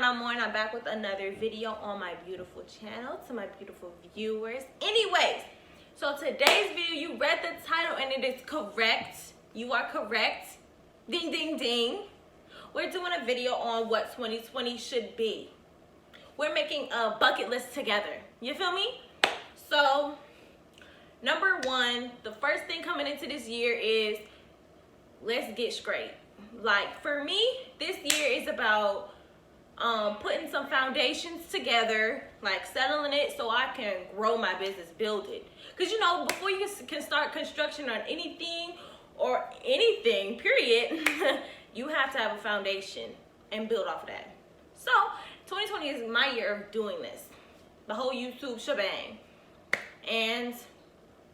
I'm back with another video on my beautiful channel to my beautiful viewers. Anyways, so today's video, you read the title and it is correct. You are correct. Ding, ding, ding. We're doing a video on what 2020 should be. We're making a bucket list together. You feel me? So, number one, the first thing coming into this year is let's get straight. Like, for me, this year is about putting some foundations together, like settling it so I can grow my business, build it. Because, you know, before you can start construction on anything or anything, period, you have to have a foundation and build off of that. So, 2020 is my year of doing this. The whole YouTube shebang. And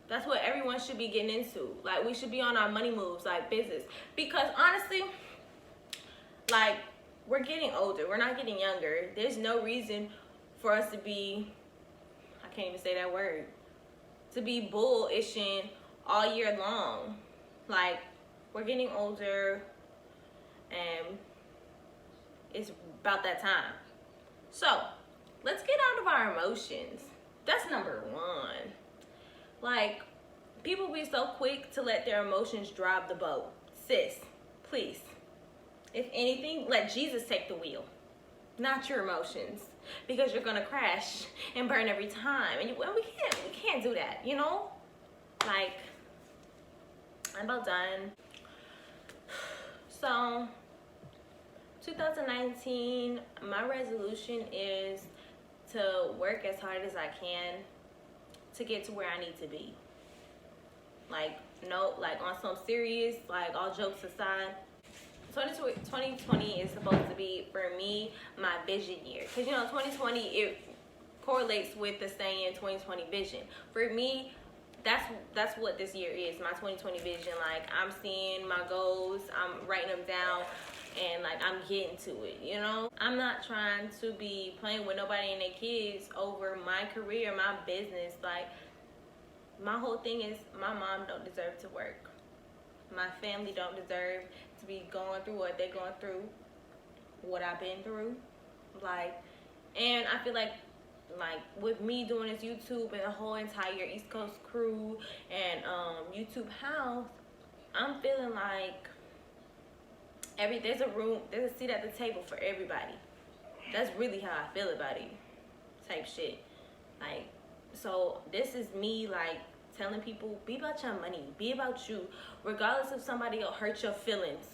that's what everyone should be getting into. Like, we should be on our money moves, like business. Because honestly, like, we're getting older. We're not getting younger. There's no reason for us to be, I can't even say that word, to be bullishing all year long. Like, we're getting older and it's about that time. So, let's get out of our emotions. That's number one. Like, people be so quick to let their emotions drive the boat. Sis, please. If anything, let Jesus take the wheel, not your emotions, because you're gonna crash and burn every time. And we can't do that, you know? Like, I'm about done. So, 2019, my resolution is to work as hard as I can to get to where I need to be. Like, no, like on some serious, like all jokes aside, 2020 is supposed to be, for me, my vision year. Because, you know, 2020, it correlates with the saying 2020 vision. For me, that's what this year is, my 2020 vision. Like, I'm seeing my goals, I'm writing them down, and like I'm getting to it, you know? I'm not trying to be playing with nobody and their kids over my career, my business. Like, my whole thing is my mom don't deserve to work. My family don't deserve to be going through what they're going through, what I've been through. Like, and I feel like with me doing this YouTube and the whole entire East Coast crew and YouTube house, I'm feeling like there's a seat at the table for everybody. That's really how I feel about it, type shit. Like, so this is me, like, telling people, be about your money, be about you, regardless if somebody will hurt your feelings,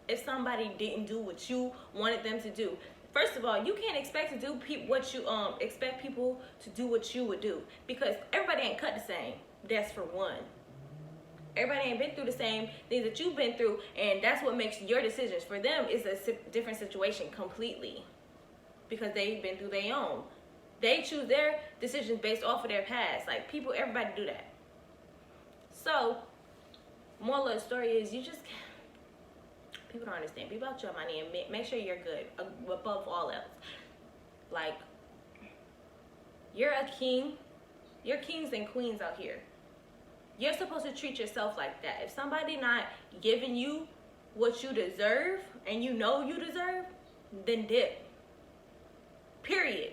if somebody didn't do what you wanted them to do. First of all, you can't expect to do what you expect people to do what you would do, because everybody ain't cut the same. That's for one. Everybody ain't been through the same things that you've been through, and that's what makes your decisions. For them, it's a different situation completely, because they've been through their own. They choose their decisions based off of their past. Like, everybody do that. So, moral of the story is, people don't understand. Be about your money and make sure you're good above all else. Like, you're a king. You're kings and queens out here. You're supposed to treat yourself like that. If somebody not giving you what you deserve and you know you deserve, then dip. Period.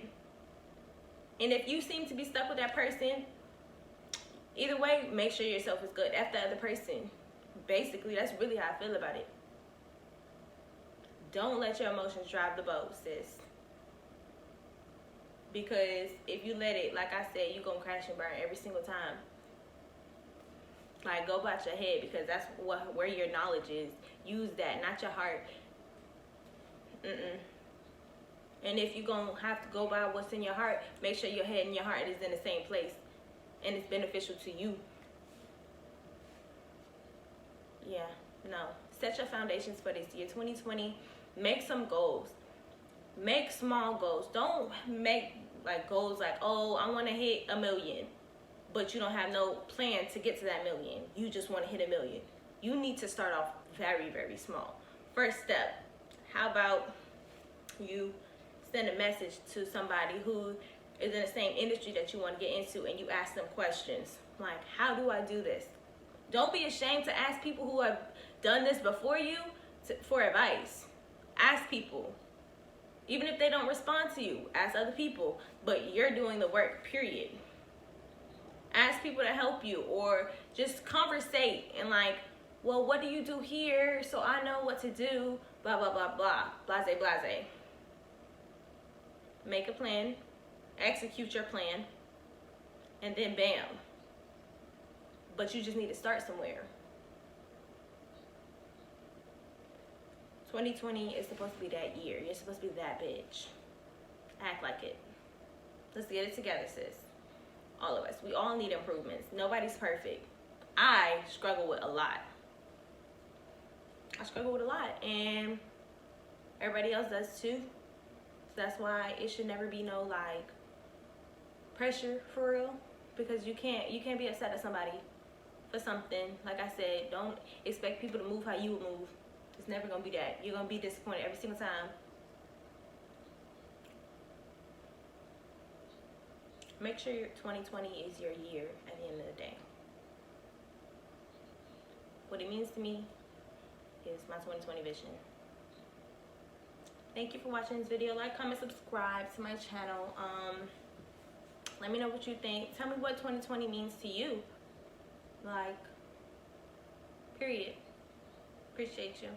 And if you seem to be stuck with that person, either way, make sure yourself is good. F the other person. Basically, that's really how I feel about it. Don't let your emotions drive the boat, sis. Because if you let it, like I said, you're going to crash and burn every single time. Like, go about your head, because that's where your knowledge is. Use that, not your heart. And if you're going to have to go by what's in your heart, make sure your head and your heart is in the same place and it's beneficial to you. Yeah, no. Set your foundations for this year, 2020. Make some goals. Make small goals. Don't make like goals like, oh, I want to hit 1 million. But you don't have no plan to get to that 1 million. You just want to hit 1 million. You need to start off very, very small. First step, how about you send a message to somebody who is in the same industry that you want to get into, and you ask them questions like, how do I do this? Don't be ashamed to ask people who have done this before you for advice. Ask people. Even if they don't respond to you, ask other people, but you're doing the work, period. Ask people to help you, or just conversate and like, well, what do you do here? So I know what to do, blah, blah, blah, blah, blase, blase. Make a plan, execute your plan, and then bam. But you just need to start somewhere. 2020 is supposed to be that year. You're supposed to be that bitch. Act like it. Let's get it together, sis. All of us. We all need improvements. Nobody's perfect. I struggle with a lot. And everybody else does too. So that's why it should never be no like pressure for real. Because you can't be upset at somebody for something. Like I said, don't expect people to move how you would move. It's never gonna be that. You're gonna be disappointed every single time. Make sure your 2020 is your year at the end of the day. What it means to me is my 2020 vision. Thank you for watching this video. Like, comment, subscribe to my channel. Let me know what you think. Tell me what 2020 means to you. Like, period. Appreciate you.